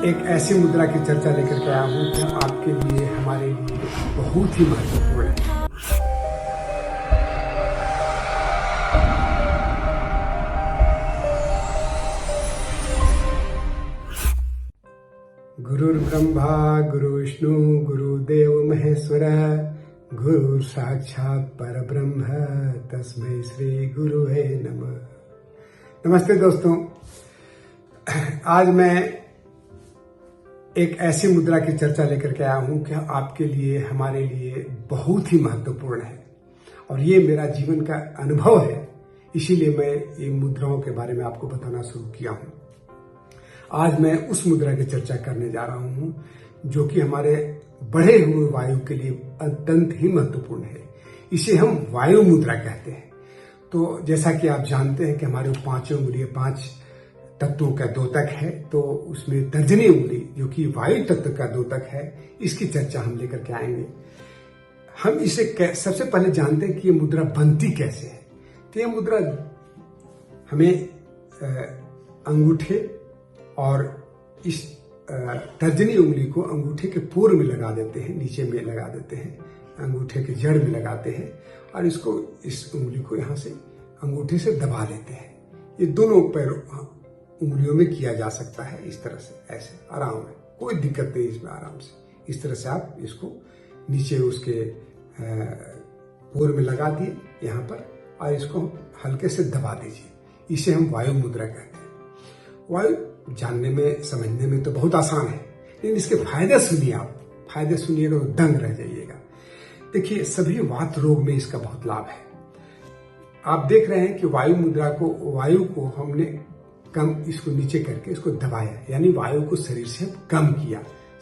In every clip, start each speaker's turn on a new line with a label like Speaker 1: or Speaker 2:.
Speaker 1: एक ऐसी मुद्रा की चर्चा लेकर के आया हूँ जो आपके लिए हमारे लिए बहुत ही महत्वपूर्ण है। गुरुर् ब्रह्मा गुरु विष्णु गुरुदेव महेश्वर गुरु साक्षात परब्रह्म तस्मै श्री गुरुवे नमः। नमस्ते दोस्तों, आज मैं एक ऐसी मुद्रा की चर्चा लेकर के आया हूं कि आपके लिए हमारे लिए बहुत ही महत्वपूर्ण है और ये मेरा जीवन का अनुभव है, इसीलिए मैं ये मुद्राओं के बारे में आपको बताना शुरू किया हूं। आज मैं उस मुद्रा की चर्चा करने जा रहा हूं जो कि हमारे बढ़े हुए वायु के लिए अत्यंत ही महत्वपूर्ण है। इसे हम वायु मुद्रा कहते हैं। तो जैसा कि आप जानते हैं कि हमारे पांचों उंगली 5 तत्वों का द्योतक है, तो उसमें तर्जनी उंगली जो कि वायु तत्व का द्योतक है, इसकी चर्चा हम लेकर के आएंगे। हम इसे सबसे पहले जानते हैं कि ये मुद्रा बनती कैसे है। तो ये मुद्रा हमें अंगूठे और इस तर्जनी उंगली को अंगूठे के पूर्व में लगा देते हैं, नीचे में लगा देते हैं, अंगूठे के जड़ में लगाते हैं और इसको इस उंगली को यहाँ से अंगूठे से दबा लेते हैं। ये दोनों पैरों उंगलियों में किया जा सकता है, इस तरह से, ऐसे आराम है, कोई दिक्कत नहीं इसमें। आराम से इस तरह से आप इसको नीचे उसके पूर्व में लगा दिए यहाँ पर और इसको हल्के से दबा दीजिए। इसे हम वायु मुद्रा कहते हैं। वायु जानने में समझने में तो बहुत आसान है, लेकिन इसके फायदे सुनिए आप। फायदे सुनिएगा तो दंग रह जाइएगा। देखिए, सभी वात रोग में इसका बहुत लाभ है। आप देख रहे हैं कि वायु मुद्रा को, वायु को हमने कम, इसको नीचे करके इसको दबाया, यानी वायु को शरीर से कम किया,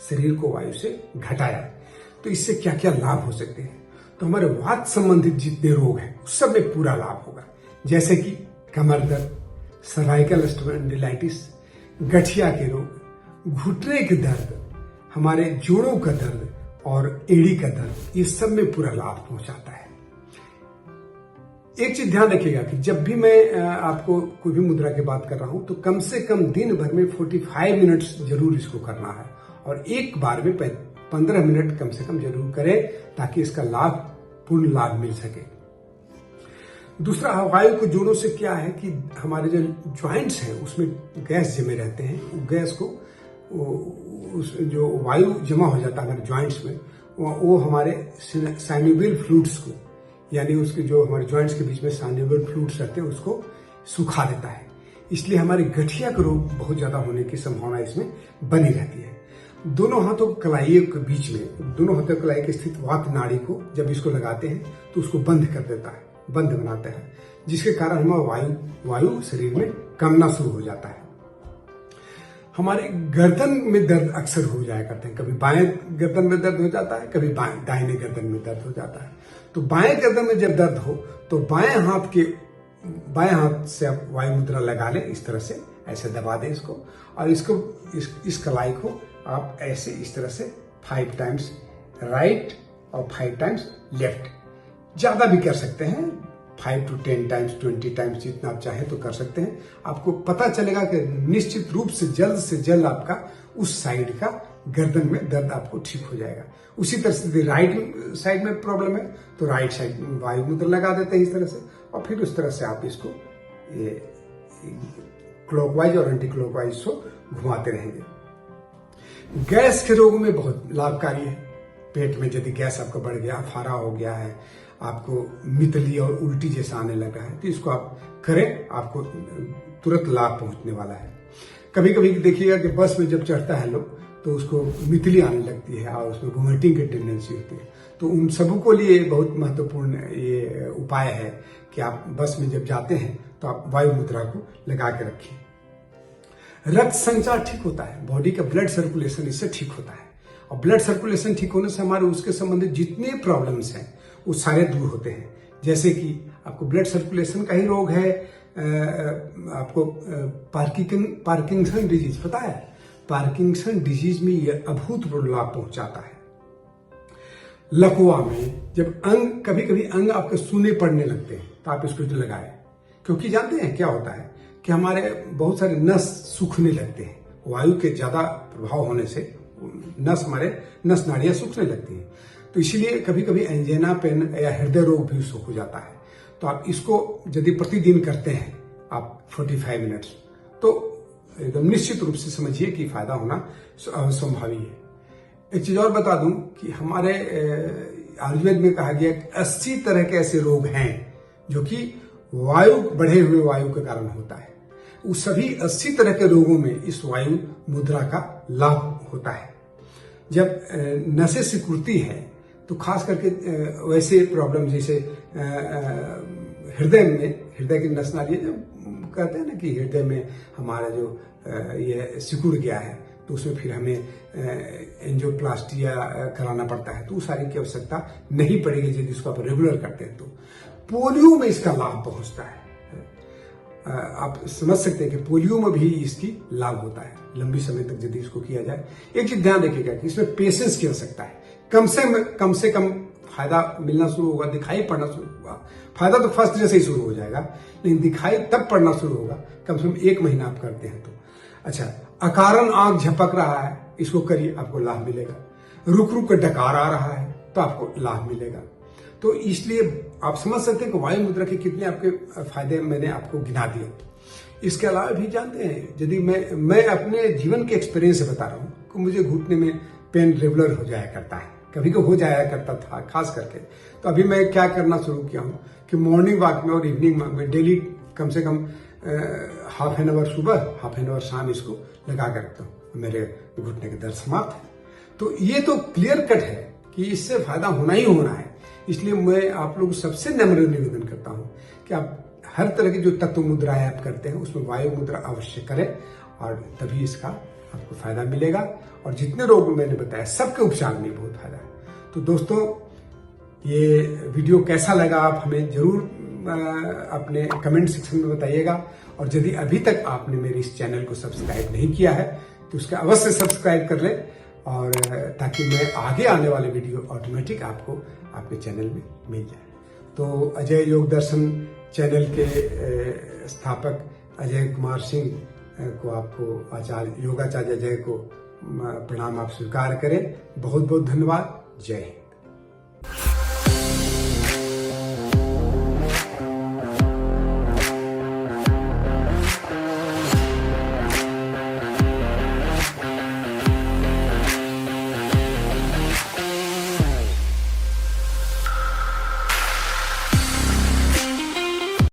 Speaker 1: शरीर को वायु से घटाया। तो इससे क्या क्या लाभ हो सकते हैं? तो हमारे वात संबंधित जितने रोग हैं उस सब में पूरा लाभ होगा, जैसे कि कमर दर्द, सर्वाइकल स्पॉन्डिलाइटिस, गठिया के रोग, घुटने के दर्द, हमारे जोड़ों का दर्द और एड़ी का दर्द, ये सब में पूरा लाभ पहुंचाता है। एक चीज ध्यान रखिएगा कि जब भी मैं आपको कोई भी मुद्रा की बात कर रहा हूं तो कम से कम दिन भर में 45 मिनट्स जरूर इसको करना है और एक बार में 15 मिनट कम से कम जरूर करें, ताकि इसका लाभ, पूर्ण लाभ मिल सके। दूसरा, वायु को जोड़ों से क्या है कि हमारे जो ज्वाइंट्स हैं उसमें गैस जमे रहते हैं। गैस को, उस जो वायु जमा हो जाता है हमारे ज्वाइंट्स में, वो हमारे साइनोवियल फ्लूइड्स को, यानी उसके जो हमारे ज्वाइंट्स के बीच में साइनोवियल फ्लूइड्स रहते हैं, उसको सुखा देता है। इसलिए हमारी गठिया का रोग बहुत ज्यादा होने की संभावना इसमें बनी रहती है। दोनों हाथों कलाई के बीच में, दोनों हाथों कलाई के स्थित वात नाड़ी को जब इसको लगाते हैं तो उसको बंद कर देता है, बंद बनाता है, जिसके कारण हमारा वायु शरीर में कमना शुरू हो जाता है। हमारे गर्दन में दर्द अक्सर हो जाया करते हैं। कभी बाएं गर्दन में दर्द हो जाता है, कभी दाहिने गर्दन में दर्द हो जाता है। तो बाएं गर्दन में जब दर्द हो तो बाएं हाथ से आप वायु मुद्रा लगा लें, इस तरह से ऐसे दबा दें इसको, और इस कलाई को आप ऐसे इस तरह से 5 टाइम्स राइट और 5 टाइम्स लेफ्ट, ज्यादा भी कर सकते हैं, 5 to 10 टाइम्स, 20 टाइम्स, जितना आप चाहें तो कर सकते हैं। आपको पता चलेगा कि निश्चित रूप से जल्द आपका उस साइड का गर्दन में दर्द आपको ठीक हो जाएगा। उसी तरह से राइट साइड में प्रॉब्लम है तो राइट साइड में वायु मुद्रा लगा देते हैं इस तरह से, और फिर उस तरह से आप इसको क्लॉकवाइज और एंटी क्लॉकवाइज को घुमाते रहेंगे। गैस के रोगों में बहुत लाभकारी है। पेट में यदि गैस आपका बढ़ गया, फारा हो गया है, आपको मितली और उल्टी जैसा आने लगा है, तो इसको आप करें, आपको तुरंत लाभ पहुंचने वाला है। कभी कभी देखिएगा कि बस में जब चढ़ता है लोग तो उसको मितली आने लगती है और उसमें वोमिटिंग की टेंडेंसी होती है। तो उन सबों को लिए बहुत महत्वपूर्ण ये उपाय है कि आप बस में जब जाते हैं तो आप वायु मुद्रा को लगा के रखिए। रक्त संचार ठीक होता है, बॉडी का ब्लड सर्कुलेशन इससे ठीक होता है, और ब्लड सर्कुलेशन ठीक होने से हमारे उसके संबंधित जितने प्रॉब्लम्स हैं वो सारे दूर होते हैं। जैसे कि आपको ब्लड सर्कुलेशन का ही रोग है, आपको पार्किंसन डिजीज पता है, पार्किंसन डिजीज में यह अभूतपूर्व लाभ पहुंचाता है। लकवा में जब कभी कभी अंग आपके सूने पड़ने लगते हैं तो आप इसको लगाएं, क्योंकि जानते हैं क्या होता है कि हमारे बहुत सारे नस सूखने लगते हैं, वायु के ज्यादा प्रभाव होने से नस नाड़ियां सूखने लगती हैं। तो इसीलिए कभी कभी एंजाइना पेन या हृदय रोग भी उसको हो जाता है। तो आप इसको यदि प्रतिदिन करते हैं आप 45 मिनट्स, तो एकदम निश्चित रूप से समझिए कि फायदा होना संभावी है। एक चीज और बता दूं कि हमारे आयुर्वेद में कहा गया कि 80 तरह के ऐसे रोग हैं जो कि बढ़े हुए वायु के कारण होता है। उस सभी 80 तरह के रोगों में इस वायु मुद्रा का लाभ होता है। जब नसें सिकुड़ती है तो खास करके वैसे प्रॉब्लम जैसे हृदय की नस नाली, जब कहते हैं ना कि हृदय में हमारा जो ये सिकुड़ गया है तो उसमें फिर हमें एंजियोप्लास्टी कराना पड़ता है, तो उस सारी की आवश्यकता नहीं पड़ेगी यदि इसको आप रेगुलर करते हैं। तो पोलियो में इसका लाभ पहुंचता है। आप समझ सकते हैं कि पोलियो में भी इसकी लाभ होता है लंबी समय तक यदि इसको किया जाए। एक चीज ध्यान रखिएगा कि इसमें पेशेंस की आवश्यकता है। कम से कम फायदा मिलना शुरू होगा, दिखाई पड़ना शुरू होगा। फायदा तो फर्स्ट डे से ही शुरू हो जाएगा, लेकिन दिखाई तब पड़ना शुरू होगा कम से कम 1 महीना आप करते हैं तो। अच्छा, अकारण आंख झपक रहा है, इसको करिए, आपको लाभ मिलेगा। रुक रुक कर डकार आ रहा है तो आपको लाभ मिलेगा। तो इसलिए आप समझ सकते हैं कि वायु मुद्रा के कितने आपके फायदे मैंने आपको गिना दिए। इसके अलावा भी जानते हैं, यदि मैं अपने जीवन के एक्सपीरियंस से बता रहा हूँ कि मुझे घुटने में पेन रेगुलर हो जाया करता है, कभी को हो जाया करता था खास करके। तो अभी मैं क्या करना शुरू किया हूँ कि मॉर्निंग वॉक में और इवनिंग वॉक में डेली कम से कम हाफ एन आवर सुबह, हाफ एन आवर शाम इसको लगा कर रखता हूँ। मेरे घुटने के दर्द समाप्त है। तो ये तो क्लियर कट है कि इससे फायदा होना ही होना है। इसलिए मैं आप लोग सबसे नम्र निवेदन करता हूँ कि आप हर तरह की जो तत्व मुद्राएं आप करते हैं उसमें वायु मुद्रा अवश्य करें, और तभी इसका आपको फायदा मिलेगा। और जितने रोग मैंने बताया सबके उपचार में बहुत फायदा है। तो दोस्तों, ये वीडियो कैसा लगा आप हमें जरूर अपने कमेंट सेक्शन में बताइएगा। और यदि अभी तक आपने मेरे इस चैनल को सब्सक्राइब नहीं किया है तो उसका अवश्य सब्सक्राइब कर लें, और ताकि मैं आगे आने वाले वीडियो ऑटोमेटिक आपको आपके चैनल में मिल जाए। तो अजय योग दर्शन चैनल के स्थापक अजय कुमार सिंह को, आपको योगाचार्य अजय को प्रणाम आप स्वीकार करें। बहुत बहुत धन्यवाद। जय हिंद।